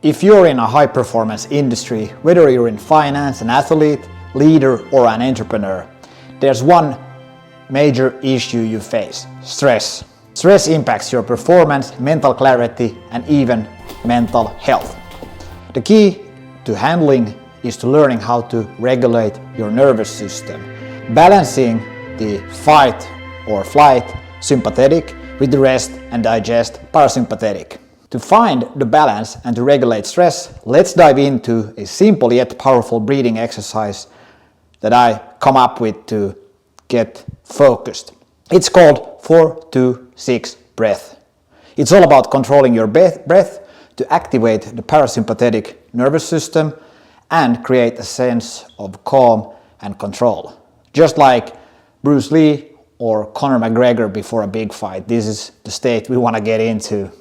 If you're in a high-performance industry, whether you're in finance, an athlete, leader, or an entrepreneur, there's one major issue you face: stress. Stress impacts your performance, mental clarity, and even mental health. The key to handling is to learning how to regulate your nervous system, balancing the fight or flight sympathetic with the rest and digest parasympathetic. To find the balance and to regulate stress, let's dive into a simple yet powerful breathing exercise that I come up with to get focused. It's called 4-2-6 breath. It's all about controlling your breath to activate the parasympathetic nervous system and create a sense of calm and control. Just like Bruce Lee or Conor McGregor before a big fight, this is the state we want to get into.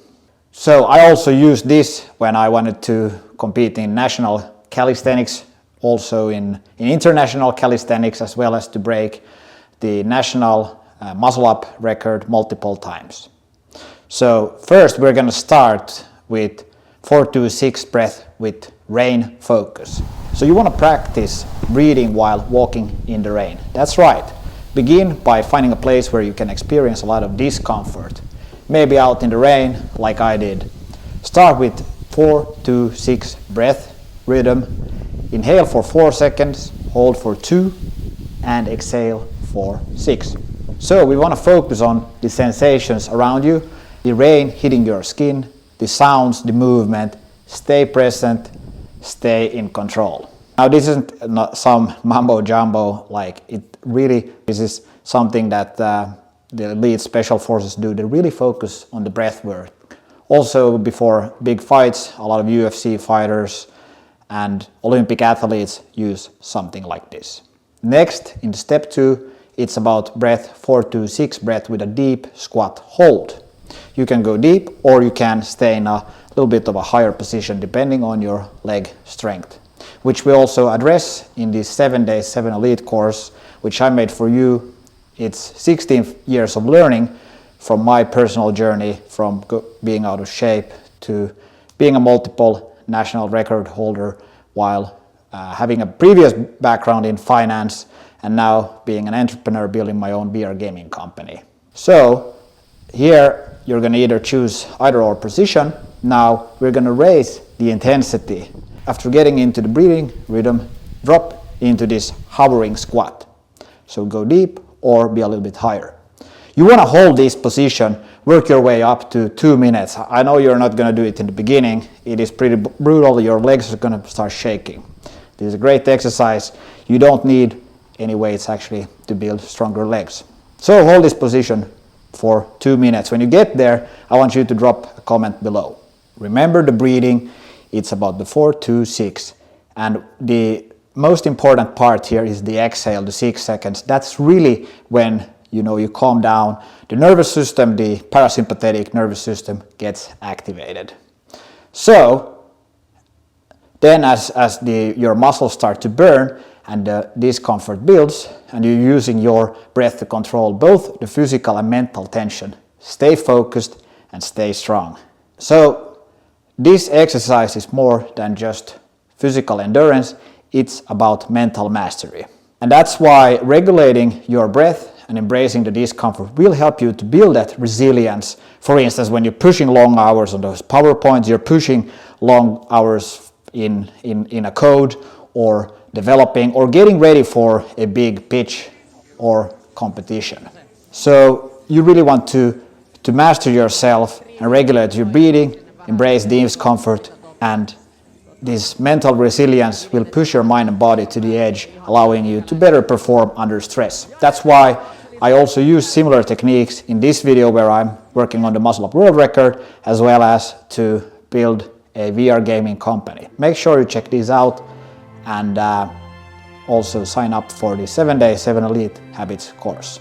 So I also used this when I wanted to compete in national calisthenics, also in international calisthenics, as well as to break the national muscle up record multiple times. So first we're going to start with 4-2-6 breath with rain focus. So you want to practice breathing while walking in the rain. That's right. Begin by finding a place where you can experience a lot of discomfort. Maybe out in the rain, like I did. Start with 4-2-6 breath rhythm. Inhale for 4 seconds, hold for 2, and exhale for 6. So we want to focus on the sensations around you, the rain hitting your skin, the sounds, the movement. Stay present, stay in control. Now this isn't not some mumbo jumbo, like this is something that the elite special forces do. They really focus on the breath work. Also before big fights, a lot of UFC fighters and Olympic athletes use something like this. Next, in step 2, it's about breath 4-2-6 breath with a deep squat hold. You can go deep or you can stay in a little bit of a higher position depending on your leg strength, which we also address in this 7-day 7 Elite course, which I made for you. It's 16 years of learning from my personal journey from being out of shape to being a multiple national record holder while having a previous background in finance and now being an entrepreneur building my own VR gaming company. So here you're going to either choose either or position. Now we're going to raise the intensity. After getting into the breathing rhythm, drop into this hovering squat. So go deep or be a little bit higher. You want to hold this position, work your way up to 2 minutes. I know you're not going to do it in the beginning. It is pretty brutal. Your legs are going to start shaking. This is a great exercise. You don't need any weights actually to build stronger legs. So hold this position for 2 minutes. When you get there, I want you to drop a comment below. Remember the breathing. It's about the 4-2-6. And the most important part here is the exhale, the 6 seconds. That's really when you calm down. The nervous system, the parasympathetic nervous system gets activated. So then as your muscles start to burn and the discomfort builds and you're using your breath to control both the physical and mental tension, stay focused and stay strong. So this exercise is more than just physical endurance. It's about mental mastery. And that's why regulating your breath and embracing the discomfort will help you to build that resilience. For instance, when you're pushing long hours on those PowerPoints, you're pushing long hours in a code or developing or getting ready for a big pitch or competition. So you really want to master yourself and regulate your breathing, embrace the discomfort, and this mental resilience will push your mind and body to the edge, allowing you to better perform under stress. That's why I also use similar techniques in this video where I'm working on the muscle up world record as well as to build a VR gaming company. Make sure you check these out and also sign up for the 7-day 7 Elite Habits course.